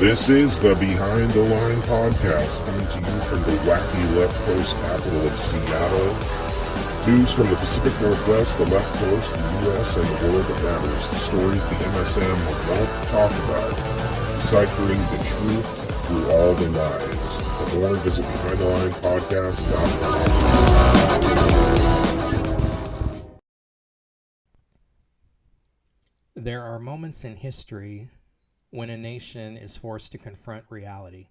This is the Behind the Line podcast, coming to you from the wacky left coast capital of Seattle. News from the Pacific Northwest, the left coast, the U.S., and the world that matters. Stories the MSM won't talk about. Deciphering the truth through all the lies. For more, visit BehindTheLinePodcast.com. There are moments in history when a nation is forced to confront reality.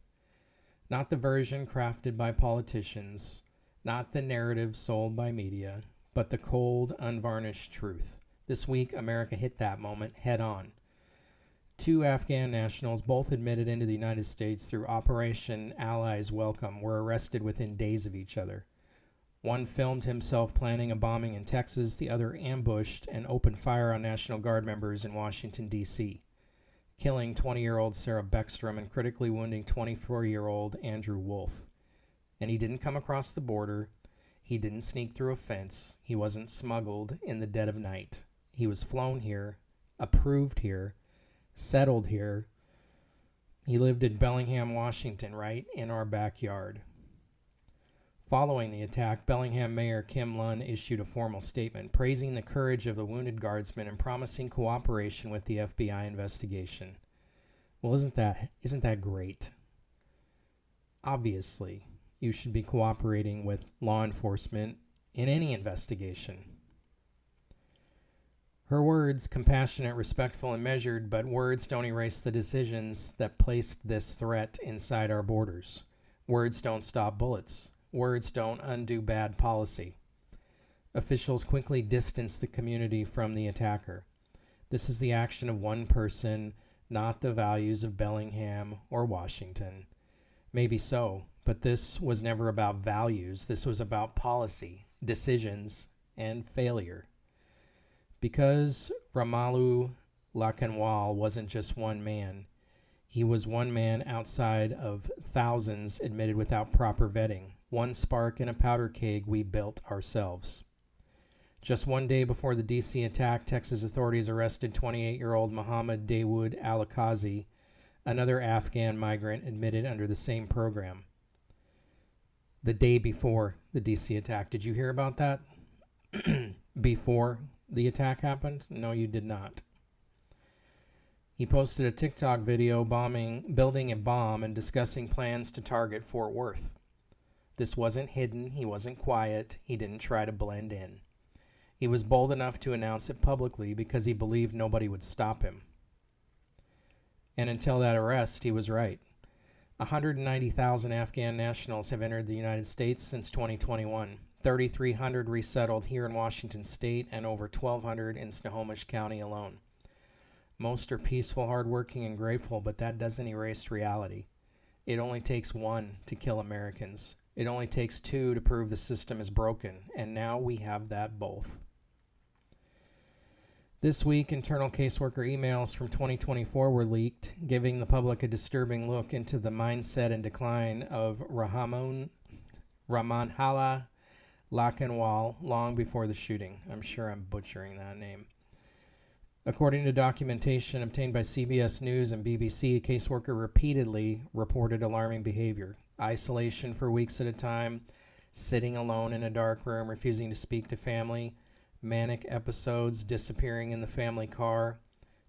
Not the version crafted by politicians, not the narrative sold by media, but the cold, unvarnished truth. This week, America hit that moment head on. 2 Afghan nationals, both admitted into the United States through Operation Allies Welcome, were arrested within days of each other. One filmed himself planning a bombing in Texas, the other ambushed and opened fire on National Guard members in Washington, D.C., killing 20-year-old Sarah Beckstrom and critically wounding 24-year-old Andrew Wolf. And he didn't come across the border. He didn't sneak through a fence. He wasn't smuggled in the dead of night. He was flown here, approved here, settled here. He lived in Bellingham, Washington, right in our backyard. Following the attack, Bellingham Mayor Kim Lunn issued a formal statement praising the courage of the wounded guardsmen and promising cooperation with the FBI investigation. Well, isn't that great? Obviously, you should be cooperating with law enforcement in any investigation. Her words, compassionate, respectful, and measured, but words don't erase the decisions that placed this threat inside our borders. Words don't stop bullets. Words don't undo bad policy. Officials quickly distanced the community from the attacker. This is the action of one person, not the values of Bellingham or Washington. Maybe so, but this was never about values. This was about policy, decisions, and failure. Because Rahmanullah Lakanwal wasn't just one man, he was one man outside of thousands admitted without proper vetting. One spark in a powder keg we built ourselves. Just one day before the D.C. attack, Texas authorities arrested 28-year-old Mohammed Dawood Al-Akazi, another Afghan migrant admitted under the same program. The day before the D.C. attack. Did you hear about that? Before the attack happened? No, you did not. He posted a TikTok video building a bomb and discussing plans to target Fort Worth. This wasn't hidden, he wasn't quiet, he didn't try to blend in. He was bold enough to announce it publicly because he believed nobody would stop him. And until that arrest, he was right. 190,000 Afghan nationals have entered the United States since 2021. 3,300 resettled here in Washington State and over 1,200 in Snohomish County alone. Most are peaceful, hardworking, and grateful, but that doesn't erase reality. It only takes one to kill Americans. It only takes 2 to prove the system is broken, and now we have that both. This week, internal caseworker emails from 2024 were leaked, giving the public a disturbing look into the mindset and decline of Rahmanullah Lakanwal long before the shooting. I'm sure I'm butchering that name. According to documentation obtained by CBS News and BBC, a caseworker repeatedly reported alarming behavior. Isolation for weeks at a time, sitting alone in a dark room, refusing to speak to family, manic episodes, disappearing in the family car,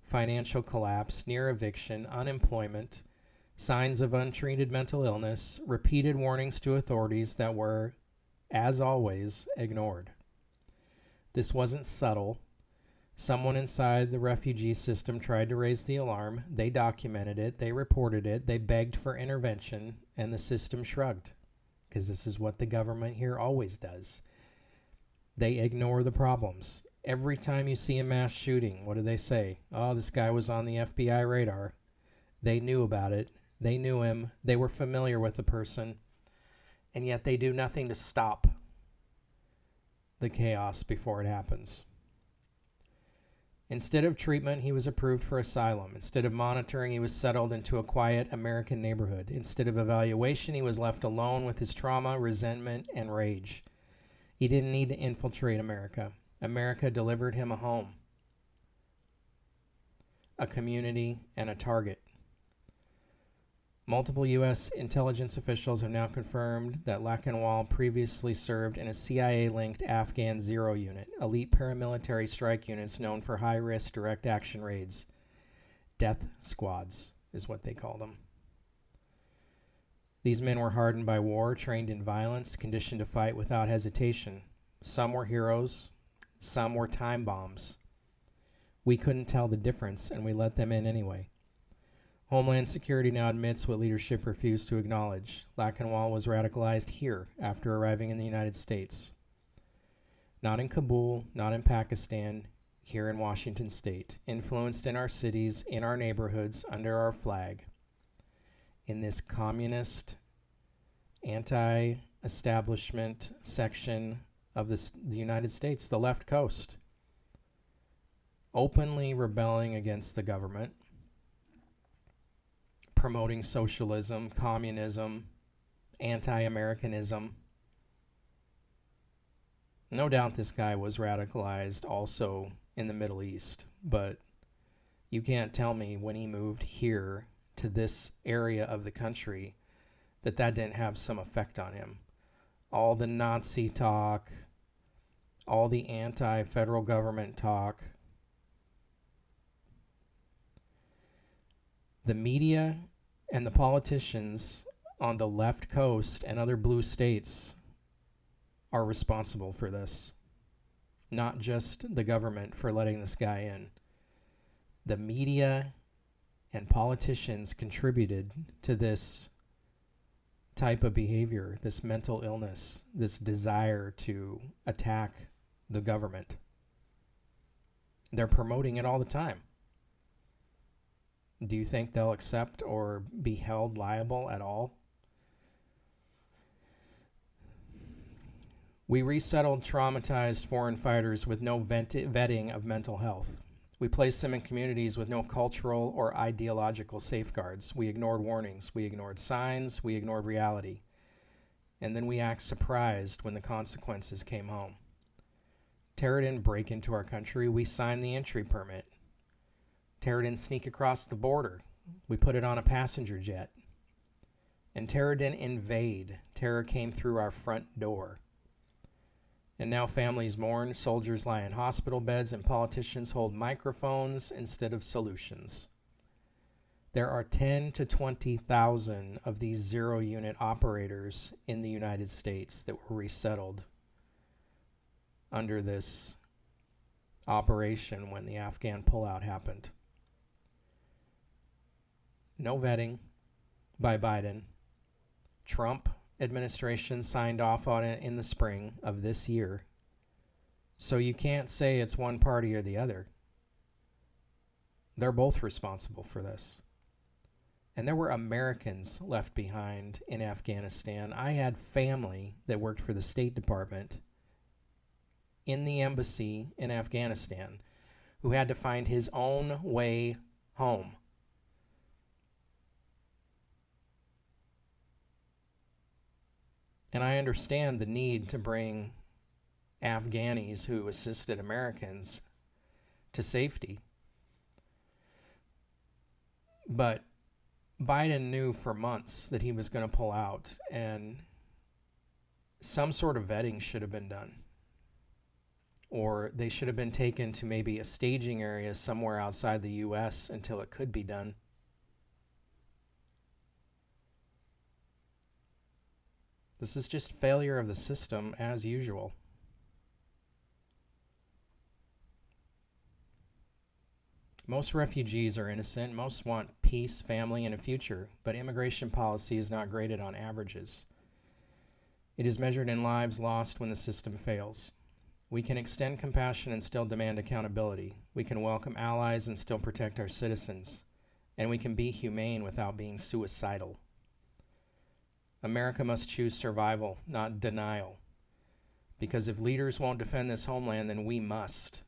financial collapse, near eviction, unemployment, signs of untreated mental illness, repeated warnings to authorities that were, as always, ignored. This wasn't subtle. Someone inside the refugee system tried to raise the alarm. They documented it. They reported it. They begged for intervention, and the system shrugged, because this is what the government here always does. They ignore the problems. Every time you see a mass shooting, what do they say? Oh, this guy was on the FBI radar. They knew about it. They knew him. They were familiar with the person, and yet they do nothing to stop the chaos before it happens. Instead of treatment, he was approved for asylum. Instead of monitoring, he was settled into a quiet American neighborhood. Instead of evaluation, he was left alone with his trauma, resentment, and rage. He didn't need to infiltrate America. America delivered him a home, a community, and a target. Multiple U.S. intelligence officials have now confirmed that Lakanwal previously served in a CIA-linked Afghan Zero Unit, elite paramilitary strike units known for high-risk direct action raids. Death squads is what they call them. These men were hardened by war, trained in violence, conditioned to fight without hesitation. Some were heroes, some were time bombs. We couldn't tell the difference, and we let them in anyway. Homeland Security now admits what leadership refused to acknowledge. Lakanwal was radicalized here after arriving in the United States. Not in Kabul, not in Pakistan, here in Washington State. Influenced in our cities, in our neighborhoods, under our flag. In this communist, anti-establishment section of the United States, the left coast. Openly rebelling against the government. Promoting socialism, communism, anti-Americanism. No doubt this guy was radicalized also in the Middle East, but you can't tell me when he moved here to this area of the country that didn't have some effect on him. All the Nazi talk, all the anti-federal government talk, the media and the politicians on the left coast and other blue states are responsible for this. Not just the government for letting this guy in. The media and politicians contributed to this type of behavior, this mental illness, this desire to attack the government. They're promoting it all the time. Do you think they'll accept or be held liable at all? We resettled traumatized foreign fighters with no vetting of mental health. We placed them in communities with no cultural or ideological safeguards. We ignored warnings. We ignored signs. We ignored reality. And then we act surprised when the consequences came home. Terror didn't break into our country. We signed the entry permit. Terror didn't sneak across the border. We put it on a passenger jet. And terror didn't invade. Terror came through our front door. And now families mourn, soldiers lie in hospital beds, and politicians hold microphones instead of solutions. There are 10 to 20,000 of these zero-unit operators in the United States that were resettled under this operation when the Afghan pullout happened. No vetting by Biden. Trump administration signed off on it in the spring of this year. So you can't say it's one party or the other. They're both responsible for this. And there were Americans left behind in Afghanistan. I had family that worked for the State Department in the embassy in Afghanistan who had to find his own way home. And I understand the need to bring Afghanis who assisted Americans to safety. But Biden knew for months that he was going to pull out, and some sort of vetting should have been done. Or they should have been taken to maybe a staging area somewhere outside the U.S. until it could be done. This is just failure of the system as usual. Most refugees are innocent. Most want peace, family, and a future. But immigration policy is not graded on averages. It is measured in lives lost when the system fails. We can extend compassion and still demand accountability. We can welcome allies and still protect our citizens. And we can be humane without being suicidal. America must choose survival, not denial. Because if leaders won't defend this homeland, then we must.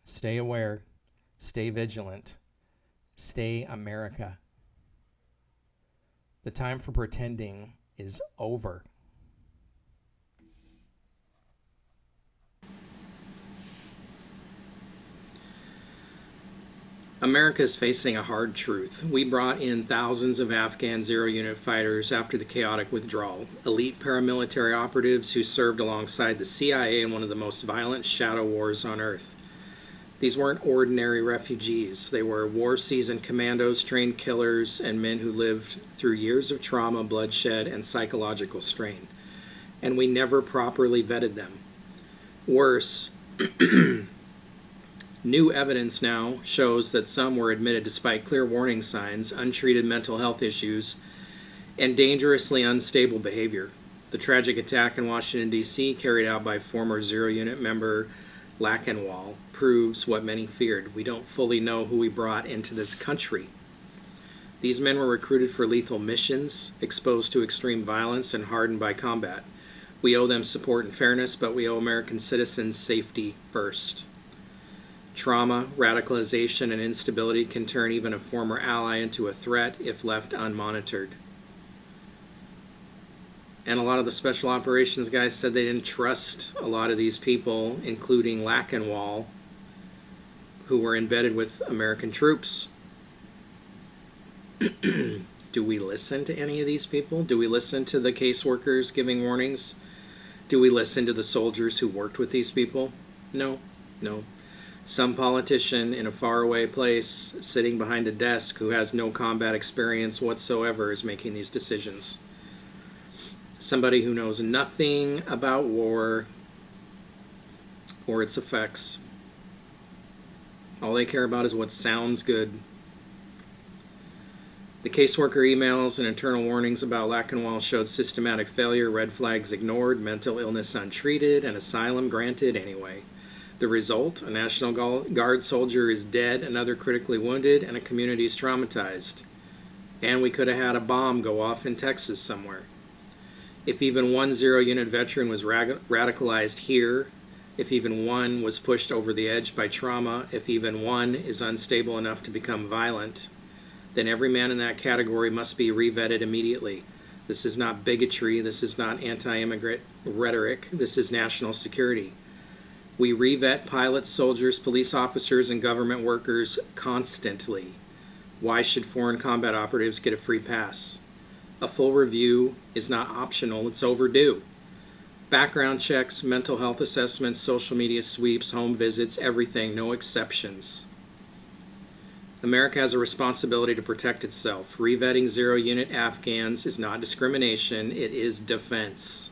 Stay aware, stay vigilant, stay America. The time for pretending is over. America is facing a hard truth. We brought in thousands of Afghan zero-unit fighters after the chaotic withdrawal, elite paramilitary operatives who served alongside the CIA in one of the most violent shadow wars on Earth. These weren't ordinary refugees. They were war-seasoned commandos, trained killers, and men who lived through years of trauma, bloodshed, and psychological strain. And we never properly vetted them. Worse, new evidence now shows that some were admitted despite clear warning signs, untreated mental health issues, and dangerously unstable behavior. The tragic attack in Washington D.C. carried out by former zero-unit member Lakanwal proves what many feared. We don't fully know who we brought into this country. These men were recruited for lethal missions, exposed to extreme violence, and hardened by combat. We owe them support and fairness, but we owe American citizens safety first. Trauma, radicalization, and instability can turn even a former ally into a threat if left unmonitored. And a lot of the special operations guys said they didn't trust a lot of these people, including Lakanwal, who were embedded with American troops. Do we listen to any of these people? Do we listen to the caseworkers giving warnings? Do we listen to the soldiers who worked with these people? No, no. Some politician in a faraway place sitting behind a desk who has no combat experience whatsoever is making these decisions. Somebody who knows nothing about war or its effects. All they care about is what sounds good. The caseworker emails and internal warnings about Lakanwal showed systematic failure, red flags ignored, mental illness untreated, and asylum granted anyway. The result, a National Guard soldier is dead, another critically wounded, and a community is traumatized. And we could have had a bomb go off in Texas somewhere. If even one zero-unit veteran was radicalized here, if even one was pushed over the edge by trauma, if even one is unstable enough to become violent, then every man in that category must be revetted immediately. This is not bigotry, this is not anti-immigrant rhetoric, this is national security. We revet pilots, soldiers, police officers, and government workers constantly. Why should foreign combat operatives get a free pass? A full review is not optional, it's overdue. Background checks, mental health assessments, social media sweeps, home visits, everything, no exceptions. America has a responsibility to protect itself. Revetting zero-unit Afghans is not discrimination, it is defense.